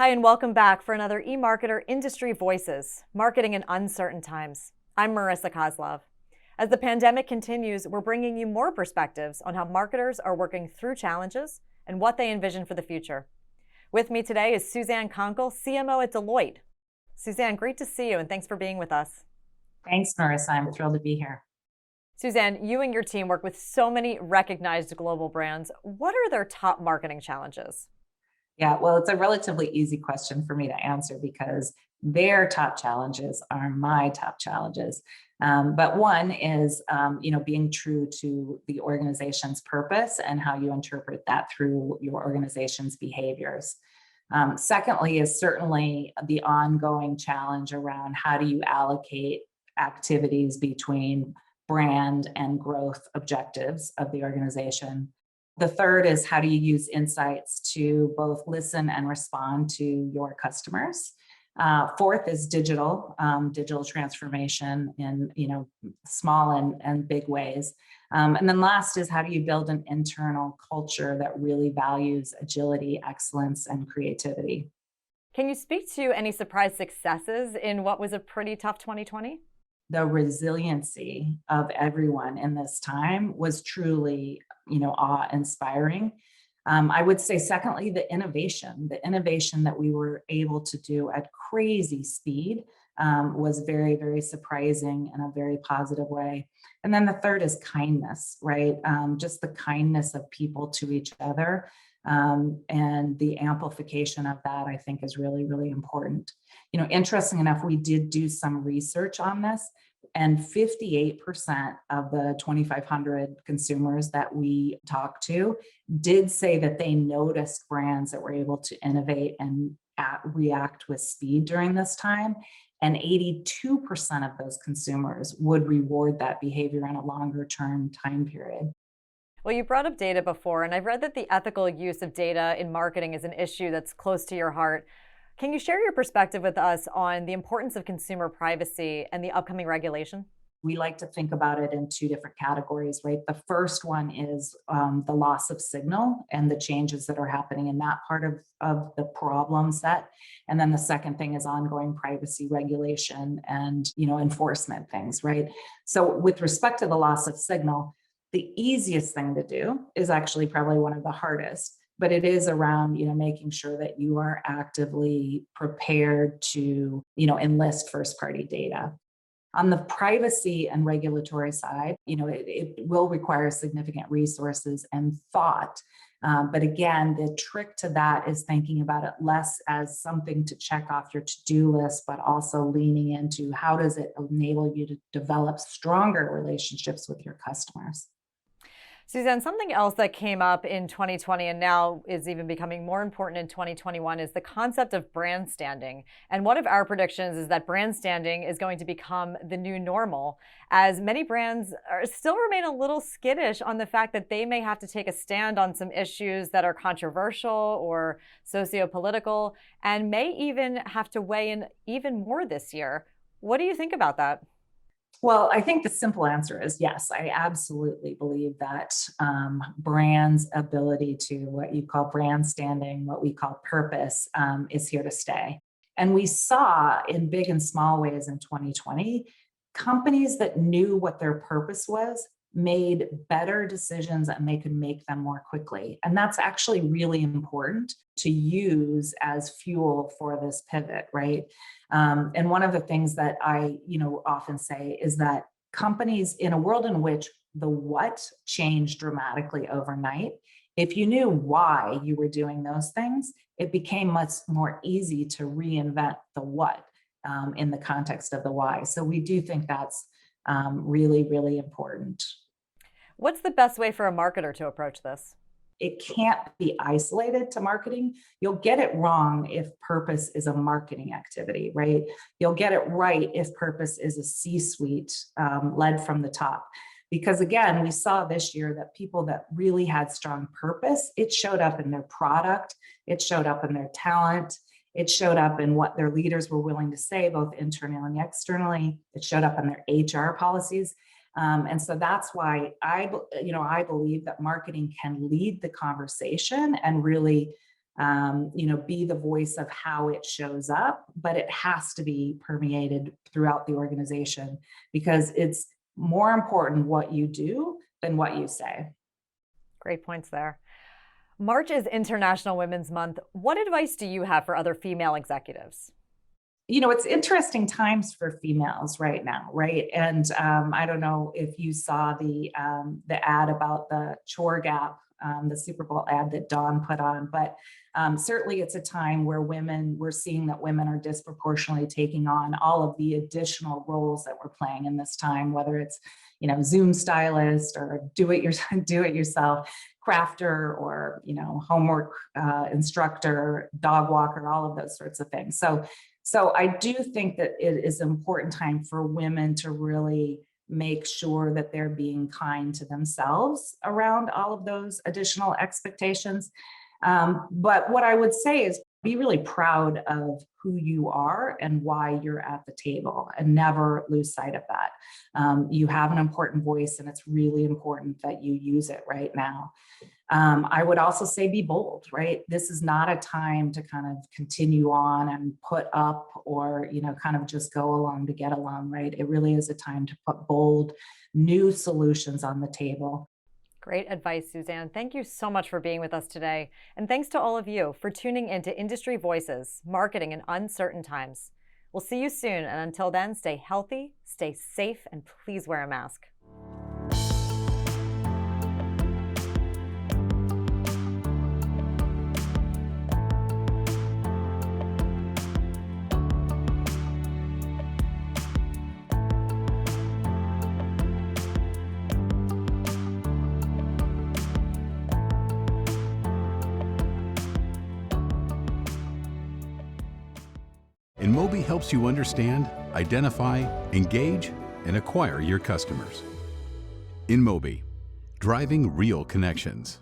Hi, and welcome back for another eMarketer Industry Voices, Marketing in Uncertain Times. I'm Marissa Coslov. As the pandemic continues, we're bringing you more perspectives on how marketers are working through challenges and what they envision for the future. With me today is Suzanne Kounkel, CMO at Deloitte. Suzanne, great to see you, and thanks for being with us. Thanks, Marissa. I'm thrilled to be here. Suzanne, you and your team work with so many recognized global brands. What are their top marketing challenges? Yeah, well, it's a relatively easy question for me to answer because their top challenges are my top challenges. But one is, being true to the organization's purpose and how you interpret that through your organization's behaviors. Secondly, is certainly the ongoing challenge around how do you allocate activities between brand and growth objectives of the organization. The third is how do you use insights to both listen and respond to your customers. Fourth is digital transformation in small and big ways. And then last is how do you build an internal culture that really values agility, excellence, and creativity. Can you speak to any surprise successes in what was a pretty tough 2020? The resiliency of everyone in this time was truly, awe-inspiring. I would say, secondly, the innovation that we were able to do at crazy speed was very, very surprising in a very positive way. And then the third is kindness, right? Just the kindness of people to each other. And the amplification of that, I think, is really, really important. Interesting enough, we did do some research on this, and 58% of the 2,500 consumers that we talked to did say that they noticed brands that were able to innovate and react with speed during this time. And 82% of those consumers would reward that behavior in a longer term time period. Well, you brought up data before, and I've read that the ethical use of data in marketing is an issue that's close to your heart. Can you share your perspective with us on the importance of consumer privacy and the upcoming regulation? We like to think about it in two different categories, right? The first one is the loss of signal and the changes that are happening in that part of the problem set. And then the second thing is ongoing privacy regulation and enforcement things, right? So with respect to the loss of signal, the easiest thing to do is actually probably one of the hardest, but it is around, making sure that you are actively prepared to, enlist first party data. On the privacy and regulatory side, it will require significant resources and thought. But again, the trick to that is thinking about it less as something to check off your to-do list, but also leaning into how does it enable you to develop stronger relationships with your customers. Suzanne, something else that came up in 2020 and now is even becoming more important in 2021 is the concept of brand standing. And one of our predictions is that brand standing is going to become the new normal, as many brands still remain a little skittish on the fact that they may have to take a stand on some issues that are controversial or socio-political, and may even have to weigh in even more this year. What do you think about that? Well, I think the simple answer is yes. I absolutely believe that brands' ability to what you call brand standing, what we call purpose, is here to stay. And we saw in big and small ways in 2020, companies that knew what their purpose was made better decisions and they could make them more quickly. And that's actually really important to use as fuel for this pivot, right? And one of the things that I, often say is that companies in a world in which the what changed dramatically overnight, if you knew why you were doing those things, it became much more easy to reinvent the what in the context of the why. So we do think that's really, really important. What's the best way for a marketer to approach this? It can't be isolated to marketing. You'll get it wrong if purpose is a marketing activity, right? You'll get it right if purpose is a C-suite led from the top. Because again, we saw this year that people that really had strong purpose, it showed up in their product, it showed up in their talent, it showed up in what their leaders were willing to say, both internally and externally. It showed up in their HR policies. And so that's why I believe that marketing can lead the conversation and really be the voice of how it shows up, but it has to be permeated throughout the organization because it's more important what you do than what you say. Great points there. March is International Women's Month. What advice do you have for other female executives? It's interesting times for females right now, right? And I don't know if you saw the ad about the chore gap, the Super Bowl ad that Dawn put on, but certainly it's a time where we're seeing that women are disproportionately taking on all of the additional roles that we're playing in this time, whether it's Zoom stylist or do it yourself crafter or homework instructor, dog walker, all of those sorts of things. So I do think that it is an important time for women to really make sure that they're being kind to themselves around all of those additional expectations. But what I would say is be really proud of who you are and why you're at the table and never lose sight of that. You have an important voice and it's really important that you use it right now. I would also say be bold, right? This is not a time to kind of continue on and put up or, kind of just go along to get along, right? It really is a time to put bold, new solutions on the table. Great advice, Suzanne. Thank you so much for being with us today. And thanks to all of you for tuning into Industry Voices, Marketing in Uncertain Times. We'll see you soon. And until then, stay healthy, stay safe, and please wear a mask. InMobi helps you understand, identify, engage, and acquire your customers. InMobi, driving real connections.